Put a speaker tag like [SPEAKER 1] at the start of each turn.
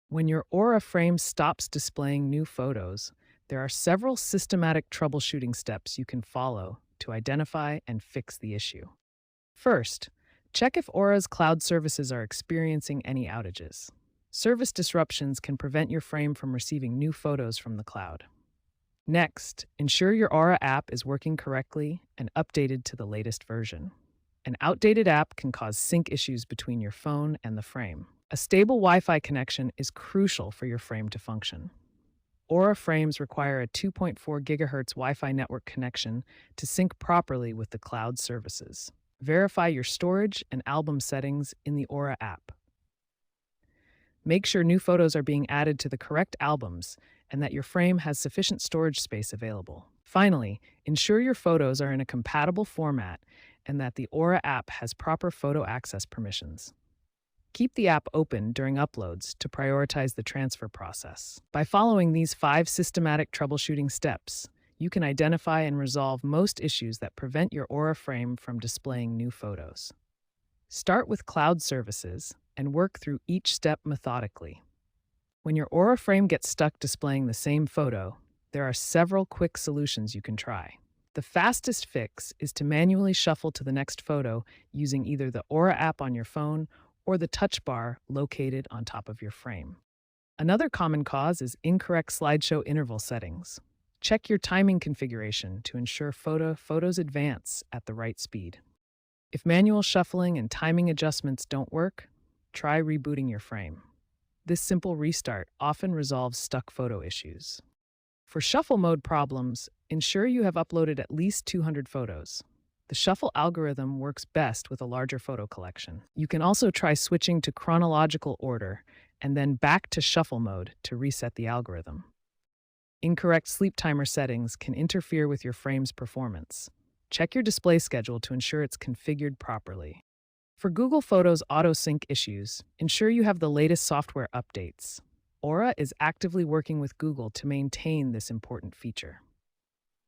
[SPEAKER 1] When your Aura frame stops displaying new photos, there are several systematic troubleshooting steps you can follow to identify and fix the issue. First, check if Aura's cloud services are experiencing any outages. Service disruptions can prevent your frame from receiving new photos from the cloud. Next, ensure your Aura app is working correctly and updated to the latest version. An outdated app can cause sync issues between your phone and the frame. A stable Wi-Fi connection is crucial for your frame to function. Aura frames require a 2.4 GHz Wi-Fi network connection to sync properly with the cloud services. Verify your storage and album settings in the Aura app. Make sure new photos are being added to the correct albums and that your frame has sufficient storage space available. Finally, ensure your photos are in a compatible format and that the Aura app has proper photo access permissions. Keep the app open during uploads to prioritize the transfer process. By following these 5 systematic troubleshooting steps, you can identify and resolve most issues that prevent your Aura frame from displaying new photos. Start with cloud services and work through each step methodically. When your Aura frame gets stuck displaying the same photo, there are several quick solutions you can try. The fastest fix is to manually shuffle to the next photo using either the Aura app on your phone or the touch bar located on top of your frame. Another common cause is incorrect slideshow interval settings. Check your timing configuration to ensure photos advance at the right speed. If manual shuffling and timing adjustments don't work, try rebooting your frame. This simple restart often resolves stuck photo issues. For shuffle mode problems, ensure you have uploaded at least 200 photos. The shuffle algorithm works best with a larger photo collection. You can also try switching to chronological order and then back to shuffle mode to reset the algorithm. Incorrect sleep timer settings can interfere with your frame's performance. Check your display schedule to ensure it's configured properly. For Google Photos auto-sync issues, ensure you have the latest software updates. Aura is actively working with Google to maintain this important feature.